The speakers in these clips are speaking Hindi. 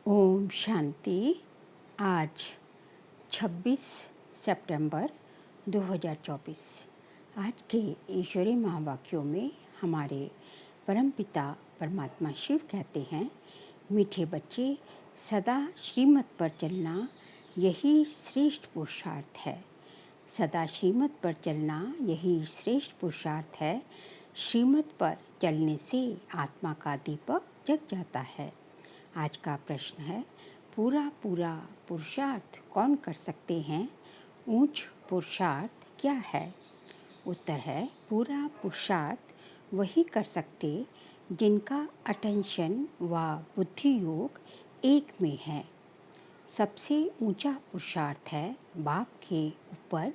ओम शांति। आज 26 सितंबर 2024। आज के ईश्वरीय महावाक्यों में हमारे परमपिता परमात्मा शिव कहते हैं, मीठे बच्चे, सदा श्रीमत पर चलना यही श्रेष्ठ पुरुषार्थ है। सदा श्रीमत पर चलना यही श्रेष्ठ पुरुषार्थ है। श्रीमत पर चलने से आत्मा का दीपक जग जाता है। आज का प्रश्न है, पूरा पुरुषार्थ कौन कर सकते हैं? ऊंच पुरुषार्थ क्या है? उत्तर है, पूरा पुरुषार्थ वही कर सकते जिनका अटेंशन व बुद्धि योग एक में है। सबसे ऊंचा पुरुषार्थ है बाप के ऊपर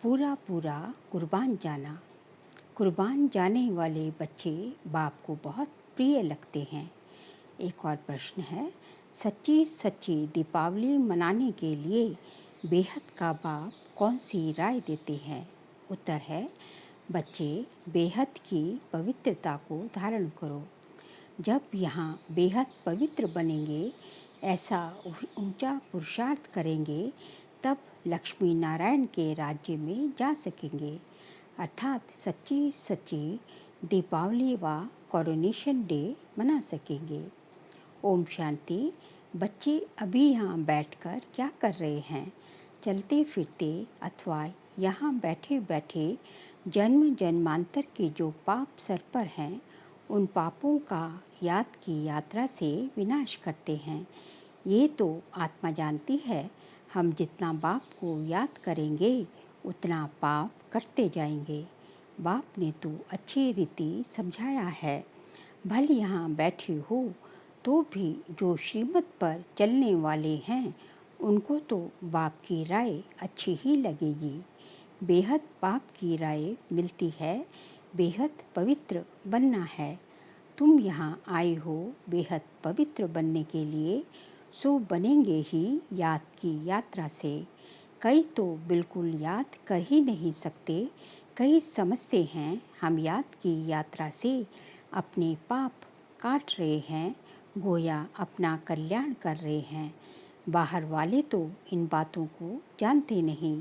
पूरा कुर्बान जाना। कुर्बान जाने वाले बच्चे बाप को बहुत प्रिय लगते हैं। एक और प्रश्न है, सच्ची दीपावली मनाने के लिए बेहद का बाप कौन सी राय देते हैं? उत्तर है, बच्चे बेहद की पवित्रता को धारण करो। जब यहाँ बेहद पवित्र बनेंगे, ऐसा ऊंचा पुरुषार्थ करेंगे, तब लक्ष्मी नारायण के राज्य में जा सकेंगे। अर्थात सच्ची दीपावली व कोरोनेशन डे मना सकेंगे। ओम शांति। बच्चे अभी यहाँ बैठकर क्या कर रहे हैं? चलते फिरते अथवा यहाँ बैठे बैठे जन्म जन्मांतर के जो पाप सर पर हैं, उन पापों का याद की यात्रा से विनाश करते हैं। ये तो आत्मा जानती है, हम जितना बाप को याद करेंगे उतना पाप करते जाएंगे। बाप ने तो अच्छी रीति समझाया है। भले यहाँ बैठे हो तो भी जो श्रीमत पर चलने वाले हैं, उनको तो बाप की राय अच्छी ही लगेगी। बेहद बाप की राय मिलती है, बेहद पवित्र बनना है। तुम यहाँ आए हो बेहद पवित्र बनने के लिए, सो बनेंगे ही याद की यात्रा से। कई तो बिल्कुल याद कर ही नहीं सकते। कई समझते हैं हम याद की यात्रा से अपने पाप काट रहे हैं, गोया अपना कल्याण कर रहे हैं। बाहर वाले तो इन बातों को जानते नहीं।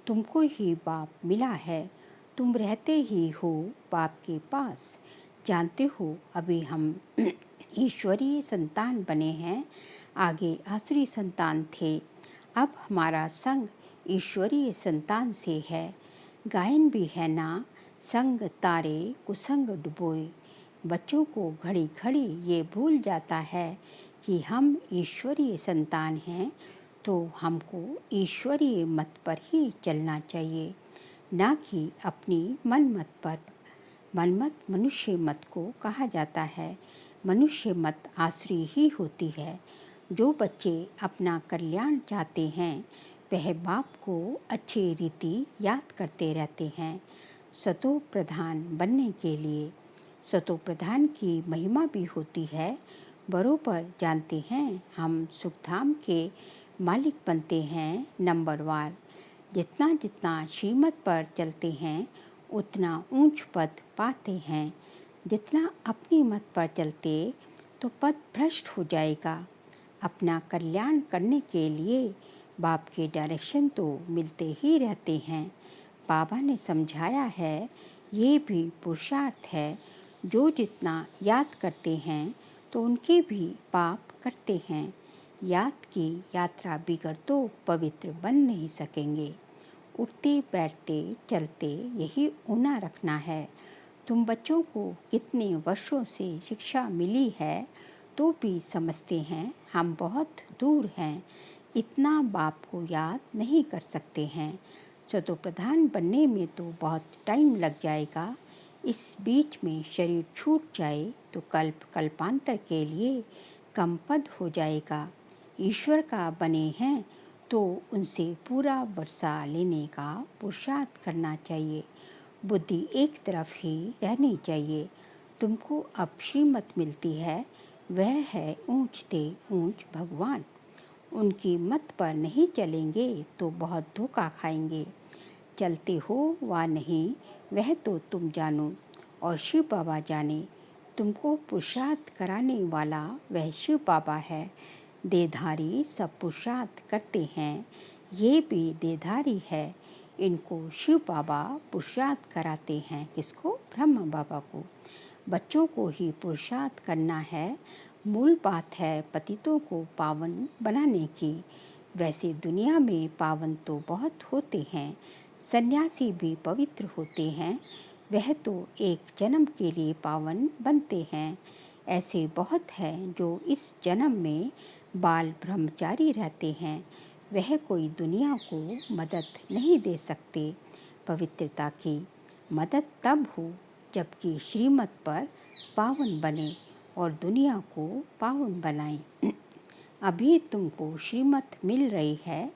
तुमको ही बाप मिला है, तुम रहते ही हो बाप के पास। जानते हो अभी हम ईश्वरीय संतान बने हैं, आगे आसुरी संतान थे। अब हमारा संग ईश्वरीय संतान से है। गायन भी है ना, संग तारे कुसंग डुबोए। बच्चों को घड़ी घड़ी ये भूल जाता है कि हम ईश्वरीय संतान हैं, तो हमको ईश्वरीय मत पर ही चलना चाहिए, ना कि अपनी मनमत पर। मनमत मनुष्य मत को कहा जाता है। मनुष्य मत आसुरी ही होती है। जो बच्चे अपना कल्याण चाहते हैं, वह बाप को अच्छी रीति याद करते रहते हैं। सतो प्रधान बनने के लिए सतो प्रधान की महिमा भी होती है। बरोबर जानते हैं हम सुखधाम के मालिक बनते हैं नंबरवार। जितना श्रीमत पर चलते हैं, उतना ऊंच पद पाते हैं। जितना अपनी मत पर चलते तो पद भ्रष्ट हो जाएगा। अपना कल्याण करने के लिए बाप के डायरेक्शन तो मिलते ही रहते हैं। बाबा ने समझाया है, ये भी पुरुषार्थ है। जो जितना याद करते हैं तो उनके भी पाप करते हैं। याद की यात्रा बिगड़ तो पवित्र बन नहीं सकेंगे। उठते बैठते चलते यही ऊना रखना है। तुम बच्चों को कितने वर्षों से शिक्षा मिली है, तो भी समझते हैं हम बहुत दूर हैं, इतना बाप को याद नहीं कर सकते हैं। सतो प्रधान बनने में तो बहुत टाइम लग जाएगा। इस बीच में शरीर छूट जाए तो कल्पांतर के लिए कम पद हो जाएगा। ईश्वर का बने हैं तो उनसे पूरा वर्षा लेने का पुरुषार्थ करना चाहिए। बुद्धि एक तरफ ही रहनी चाहिए। तुमको अब श्रीमत मिलती है, वह है ऊंचते ऊंच भगवान। उनकी मत पर नहीं चलेंगे तो बहुत धोखा खाएंगे। चलते हो वा नहीं, वह तो तुम जानो और शिव बाबा जाने। तुमको पुरुषार्थ कराने वाला वह शिव बाबा है। देहधारी सब पुरुषार्थ करते हैं, ये भी देहधारी है। इनको शिव बाबा पुरुषार्थ कराते हैं। किसको? ब्रह्मा बाबा को। बच्चों को ही पुरुषार्थ करना है। मूल बात है पतितों को पावन बनाने की। वैसे दुनिया में पावन तो बहुत होते हैं, सन्यासी भी पवित्र होते हैं। वह तो एक जन्म के लिए पावन बनते हैं। ऐसे बहुत हैं जो इस जन्म में बाल ब्रह्मचारी रहते हैं। वह कोई दुनिया को मदद नहीं दे सकते। पवित्रता की मदद तब हो जबकि श्रीमत पर पावन बने और दुनिया को पावन बनाएं। अभी तुमको श्रीमत मिल रही है।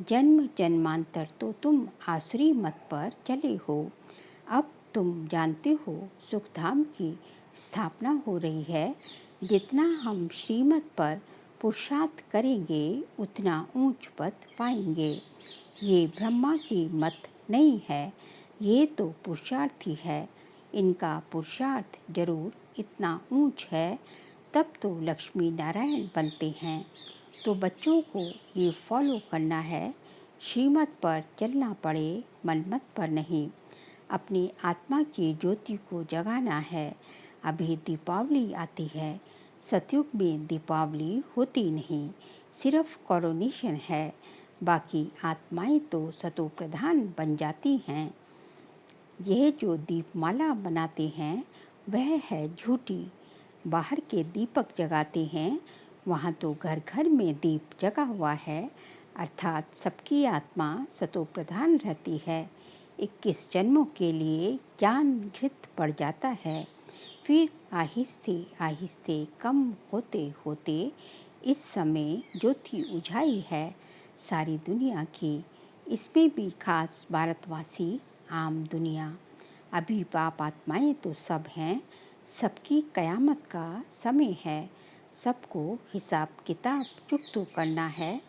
जन्म जन्मांतर तो तुम आसुरी मत पर चले हो। अब तुम जानते हो सुखधाम की स्थापना हो रही है। जितना हम श्रीमत पर पुरुषार्थ करेंगे उतना ऊंच पद पाएंगे। ये ब्रह्मा की मत नहीं है, ये तो पुरुषार्थ ही है। इनका पुरुषार्थ जरूर इतना ऊंच है, तब तो लक्ष्मी नारायण बनते हैं। तो बच्चों को ये फॉलो करना है। श्रीमत पर चलना पड़े, मनमत पर नहीं। अपनी आत्मा की ज्योति को जगाना है। अभी दीपावली आती है। सतयुग में दीपावली होती नहीं, सिर्फ कोरोनेशन है। बाकी आत्माएं तो सतो प्रधान बन जाती हैं। यह जो दीपमाला बनाते हैं वह है झूठी। बाहर के दीपक जगाते हैं, वहाँ तो घर घर में दीप जगा हुआ है। अर्थात सबकी आत्मा सतो प्रधान रहती है। 21 जन्मों के लिए ज्ञान घृत पड़ जाता है। फिर आहिस्ते आहिस्ते कम होते होते इस समय ज्योति उजाई है सारी दुनिया की। इसमें भी खास भारतवासी, आम दुनिया। अभी पाप आत्माएं तो सब हैं। सबकी कयामत का समय है। सबको हिसाब किताब चुकतो करना है।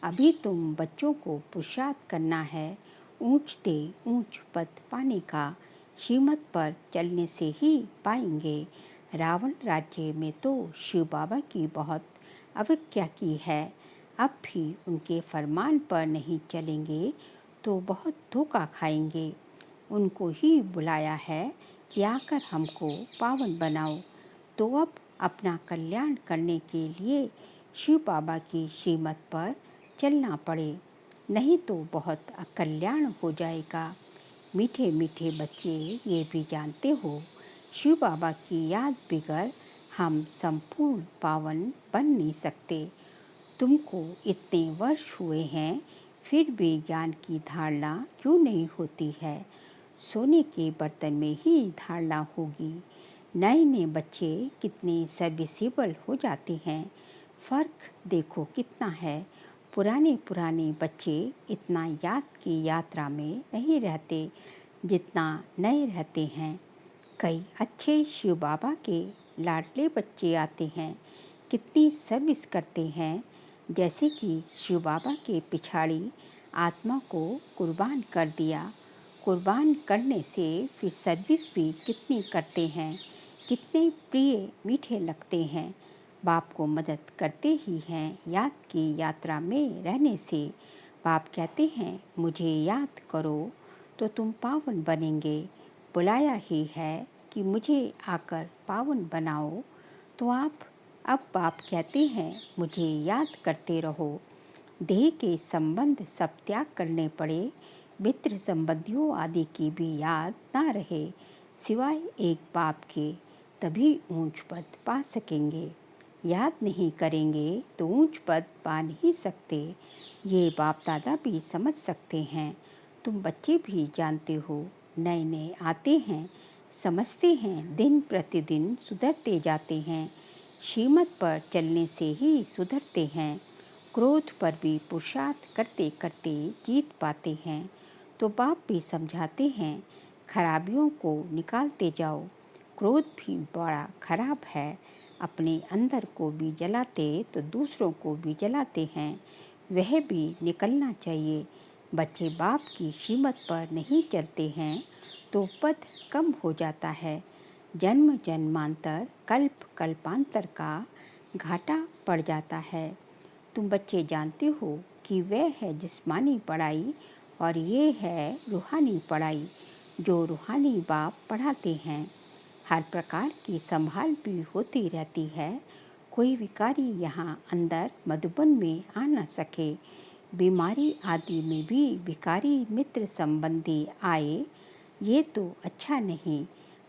अभी तुम बच्चों को पुरुषार्थ करना है ऊंचते ऊंच पद पाने का। श्रीमत पर चलने से ही पाएंगे। रावण राज्य में तो शिव बाबा की बहुत अवज्ञा की है। अब भी उनके फरमान पर नहीं चलेंगे तो बहुत धोखा खाएंगे। उनको ही बुलाया है कि आकर हमको पावन बनाओ। तो अब अपना कल्याण करने के लिए शिव बाबा की श्रीमत पर चलना पड़े, नहीं तो बहुत अकल्याण हो जाएगा। मीठे मीठे बच्चे ये भी जानते हो, शिव बाबा की याद बिगड़ हम संपूर्ण पावन बन नहीं सकते। तुमको इतने वर्ष हुए हैं, फिर भी ज्ञान की धारणा क्यों नहीं होती है? सोने के बर्तन में ही धारणा होगी। नए नए बच्चे कितने सर्विसेबल हो जाते हैं। फ़र्क देखो कितना है। पुराने बच्चे इतना याद की यात्रा में नहीं रहते जितना नए रहते हैं। कई अच्छे शिव बाबा के लाडले बच्चे आते हैं, कितनी सर्विस करते हैं। जैसे कि शिव बाबा के पिछाड़ी आत्मा को कुर्बान कर दिया। कुर्बान करने से फिर सर्विस भी कितनी करते हैं। कितने प्रिय मीठे लगते हैं। बाप को मदद करते ही हैं याद की यात्रा में रहने से। बाप कहते हैं मुझे याद करो तो तुम पावन बनेंगे। बुलाया ही है कि मुझे आकर पावन बनाओ। तो अब बाप कहते हैं मुझे याद करते रहो। देह के संबंध सब त्याग करने पड़े। मित्र संबंधियों आदि की भी याद ना रहे सिवाय एक बाप के, तभी ऊंच पद पा सकेंगे। याद नहीं करेंगे तो ऊंच पद पा नहीं सकते। ये बाप दादा भी समझ सकते हैं। तुम बच्चे भी जानते हो। नए नए आते हैं, समझते हैं, दिन प्रतिदिन सुधरते जाते हैं। श्रीमत पर चलने से ही सुधरते हैं। क्रोध पर भी पुरुषार्थ करते करते जीत पाते हैं। तो बाप भी समझाते हैं खराबियों को निकालते जाओ। क्रोध भी बड़ा खराब है। अपने अंदर को भी जलाते तो दूसरों को भी जलाते हैं। वह भी निकलना चाहिए। बच्चे बाप की श्रीमत पर नहीं चलते हैं तो पद कम हो जाता है। जन्म जन्मांतर कल्प कल्पांतर का घाटा पड़ जाता है। तुम बच्चे जानते हो कि वह है जिस्मानी पढ़ाई और ये है रूहानी पढ़ाई जो रूहानी बाप पढ़ाते हैं। हर प्रकार की संभाल भी होती रहती है। कोई विकारी यहाँ अंदर मधुबन में आ न सके। बीमारी आदि में भी विकारी मित्र संबंधी आए, ये तो अच्छा नहीं।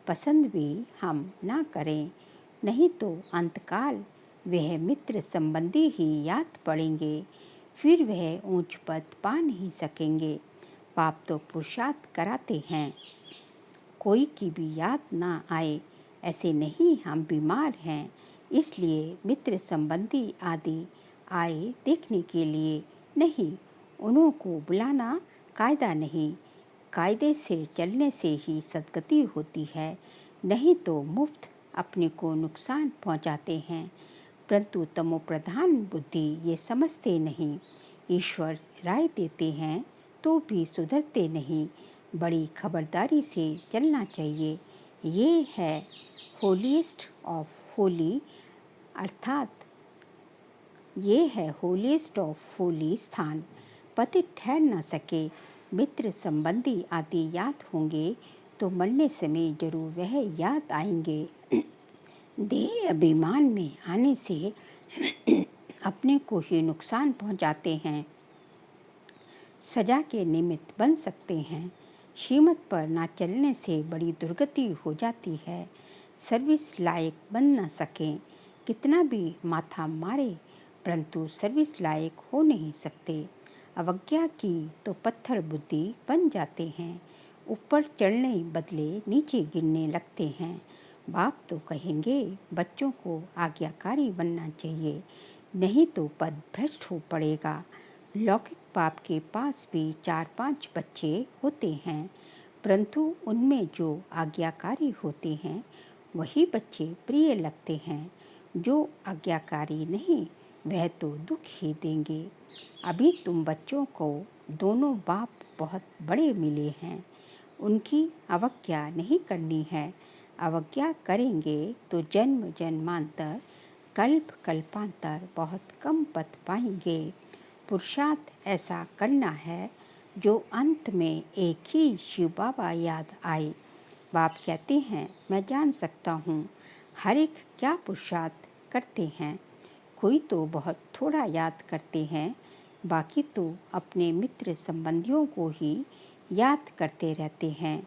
पसंद भी हम ना करें, नहीं तो अंतकाल वह मित्र संबंधी ही याद पड़ेंगे, फिर वह ऊंच पद पा नहीं सकेंगे। पाप तो पुरुषार्थ कराते हैं, कोई की भी याद ना आए। ऐसे नहीं हम बीमार हैं, इसलिए मित्र संबंधी आदि आए देखने के लिए नहीं, उन्हों को बुलाना कायदा नहीं। कायदे से चलने से ही सद्गति होती है, नहीं तो मुफ्त अपने को नुकसान पहुंचाते हैं। परंतु तमोप्रधान बुद्धि ये समझते नहीं। ईश्वर राय देते हैं तो भी सुधरते नहीं। बड़ी खबरदारी से चलना चाहिए। ये है होलीस्ट ऑफ होली, अर्थात ये है होलीस्ट ऑफ होली स्थान। पति ठहर न सके, मित्र संबंधी आदि याद होंगे तो मरने समय जरूर वह याद आएंगे। देह अभिमान में आने से अपने को ही नुकसान पहुंचाते हैं, सजा के निमित्त बन सकते हैं। श्रीमत पर ना चलने से बड़ी दुर्गति हो जाती है। सर्विस लायक बन न सकें, कितना भी माथा मारे परंतु सर्विस लायक हो नहीं सकते। अवज्ञा की तो पत्थर बुद्धि बन जाते हैं, ऊपर चढ़ने बदले नीचे गिरने लगते हैं। बाप तो कहेंगे बच्चों को आज्ञाकारी बनना चाहिए, नहीं तो पद भ्रष्ट हो पड़ेगा। लौकिक बाप के पास भी 4-5 बच्चे होते हैं, परंतु उनमें जो आज्ञाकारी होते हैं वही बच्चे प्रिय लगते हैं। जो आज्ञाकारी नहीं वह तो दुख ही देंगे। अभी तुम बच्चों को दोनों बाप बहुत बड़े मिले हैं, उनकी अवज्ञा नहीं करनी है। अवज्ञा करेंगे तो जन्म जन्मांतर कल्प कल्पांतर बहुत कम पद पाएंगे। पुरुषार्थ ऐसा करना है जो अंत में एक ही शिव बाबा याद आए। बाप कहते हैं मैं जान सकता हूँ हर एक क्या पुरुषार्थ करते हैं। कोई तो बहुत थोड़ा याद करते हैं, बाकी तो अपने मित्र संबंधियों को ही याद करते रहते हैं।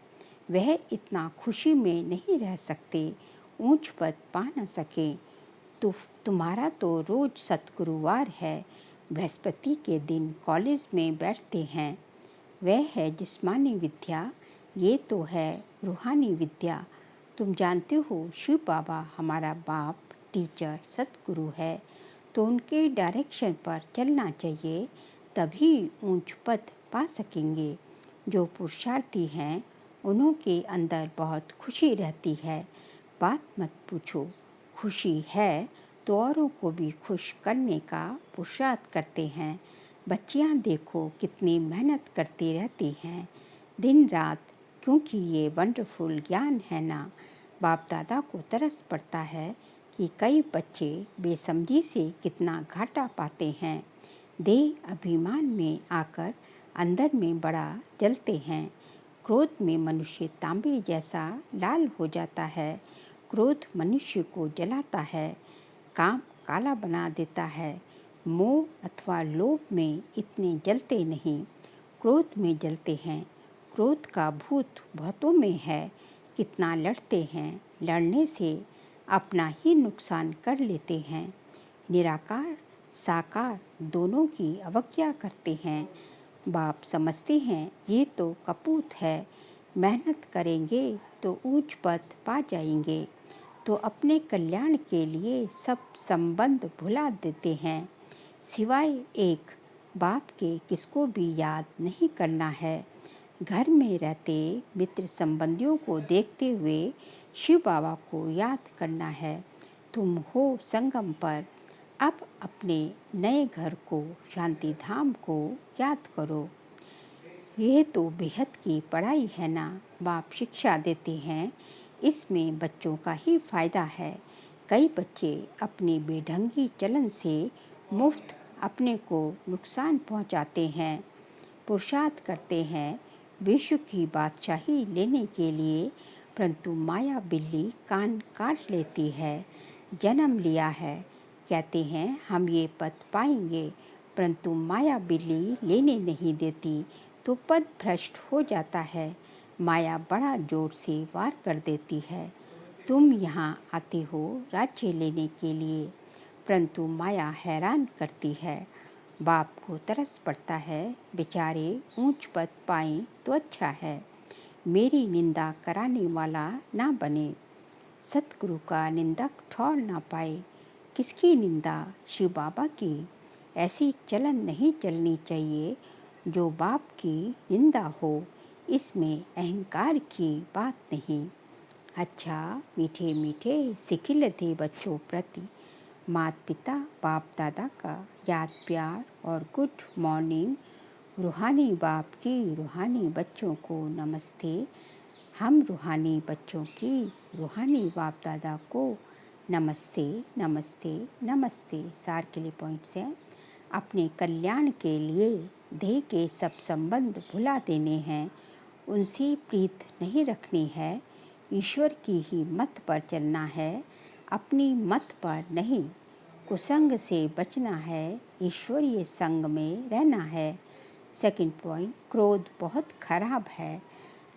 वह इतना खुशी में नहीं रह सकते, ऊंच पद पा न सके। तुम्हारा तो रोज सतगुरुवार है, बृहस्पति के दिन कॉलेज में बैठते हैं। वह है जिस्मानी विद्या, ये तो है रूहानी विद्या। तुम जानते हो शिव बाबा हमारा बाप, टीचर, सतगुरु है, तो उनके डायरेक्शन पर चलना चाहिए, तभी ऊंच पद पा सकेंगे। जो पुरुषार्थी हैं उन्हों के अंदर बहुत खुशी रहती है। बात मत पूछो, खुशी है तो औरों को भी खुश करने का पुरुषार्थ करते हैं। बच्चियां देखो कितनी मेहनत करती रहती हैं दिन रात, क्योंकि ये वंडरफुल ज्ञान है ना। बाप दादा को तरस पड़ता है कि कई बच्चे बेसमझी से कितना घाटा पाते हैं। देह अभिमान में आकर अंदर में बड़ा जलते हैं। क्रोध में मनुष्य तांबे जैसा लाल हो जाता है। क्रोध मनुष्य को जलाता है, काम काला बना देता है। मोह अथवा लोभ में इतने जलते नहीं, क्रोध में जलते हैं। क्रोध का भूत बहुतों में है, कितना लड़ते हैं, लड़ने से अपना ही नुकसान कर लेते हैं। निराकार साकार दोनों की अवज्ञा करते हैं। बाप समझते हैं ये तो कपूत है, मेहनत करेंगे तो ऊंच पद पा जाएंगे, तो अपने कल्याण के लिए सब संबंध भुला देते हैं। सिवाय एक बाप के किसको भी याद नहीं करना है। घर में रहते मित्र संबंधियों को देखते हुए शिव बाबा को याद करना है। तुम हो संगम पर, अब अपने नए घर को, शांति धाम को याद करो। यह तो बेहद की पढ़ाई है ना। बाप शिक्षा देते हैं, इसमें बच्चों का ही फायदा है। कई बच्चे अपनी बेढंगी चलन से मुफ्त अपने को नुकसान पहुंचाते हैं, पुरुषार्थ करते हैं विश्व की बादशाही लेने के लिए, परंतु माया बिल्ली कान काट लेती है। जन्म लिया है, कहते हैं हम ये पद पाएंगे, परंतु माया बिल्ली लेने नहीं देती तो पद भ्रष्ट हो जाता है। माया बड़ा जोर से वार कर देती है। तुम यहाँ आते हो राज्य लेने के लिए, परंतु माया हैरान करती है। बाप को तरस पड़ता है, बेचारे ऊंच पद पाएं तो अच्छा है, मेरी निंदा कराने वाला ना बने। सतगुरु का निंदक ठौर ना पाए, किसकी निंदा? शिव बाबा की। ऐसी चलन नहीं चलनी चाहिए जो बाप की निंदा हो, इसमें अहंकार की बात नहीं। अच्छा मीठे मीठे सिखिल थे बच्चों प्रति माता पिता बाप दादा का याद प्यार और गुड मॉर्निंग। रूहानी बाप की रूहानी बच्चों को नमस्ते। हम रूहानी बच्चों की रूहानी बाप दादा को नमस्ते नमस्ते नमस्ते। सार के लिए पॉइंट्स हैं। अपने कल्याण के लिए देह के सब संबंध भुला देने हैं, उनसे प्रीत नहीं रखनी है, ईश्वर की ही मत पर चलना है, अपनी मत पर नहीं। कुसंग से बचना है, ईश्वरीय संग में रहना है। सेकंड पॉइंट, क्रोध बहुत खराब है,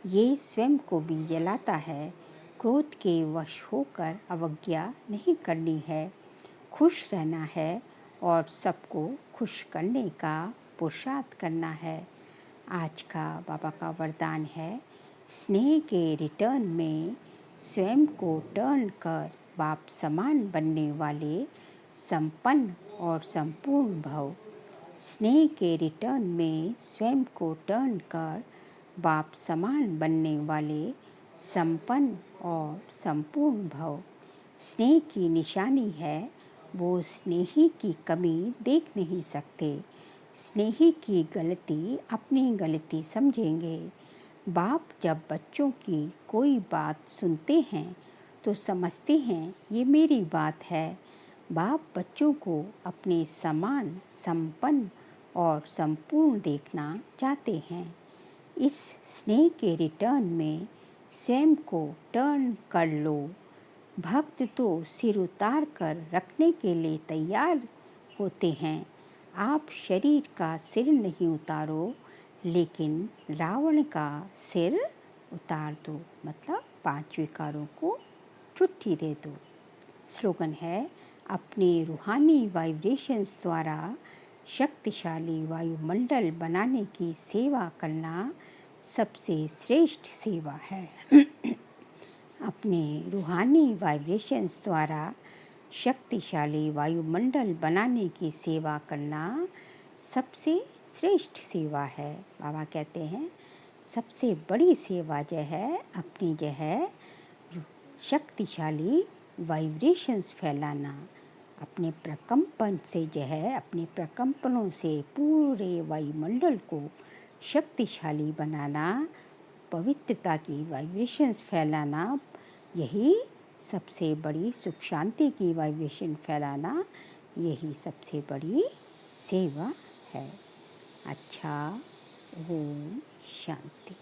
ये स्वयं को भी जलाता है। क्रोध के वश होकर अवज्ञा नहीं करनी है, खुश रहना है और सबको खुश करने का पुरुषार्थ करना है। आज का बाबा का वरदान है, स्नेह के रिटर्न में स्वयं को टर्न कर बाप समान बनने वाले संपन्न और संपूर्ण भव। स्नेह के रिटर्न में स्वयं को टर्न कर बाप समान बनने वाले संपन्न और संपूर्ण भव। स्नेह की निशानी है, वो स्नेही की कमी देख नहीं सकते, स्नेही की गलती अपनी गलती समझेंगे। बाप जब बच्चों की कोई बात सुनते हैं तो समझते हैं ये मेरी बात है। बाप बच्चों को अपने समान संपन्न और संपूर्ण देखना चाहते हैं। इस स्नेह के रिटर्न में स्वयं को टर्न कर लो। भक्त तो सिर उतार कर रखने के लिए तैयार होते हैं, आप शरीर का सिर नहीं उतारो, लेकिन रावण का सिर उतार दो, मतलब 5 विकारों को छुट्टी दे दो। स्लोगन है, अपने रूहानी वाइब्रेशंस द्वारा शक्तिशाली वायुमंडल बनाने की सेवा करना सबसे श्रेष्ठ सेवा है। अपने रूहानी वाइब्रेशंस द्वारा शक्तिशाली वायुमंडल बनाने की सेवा करना सबसे श्रेष्ठ सेवा है। बाबा कहते हैं सबसे बड़ी सेवा जो है अपनी जो है शक्तिशाली वाइब्रेशंस फैलाना, अपने प्रकंपन से जो है अपने प्रकंपनों से पूरे वायुमंडल को शक्तिशाली बनाना, पवित्रता की वाइब्रेशंस फैलाना, यही सबसे बड़ी सुख शांति की वाइब्रेशन फैलाना, यही सबसे बड़ी सेवा है। अच्छा, ओम शांति।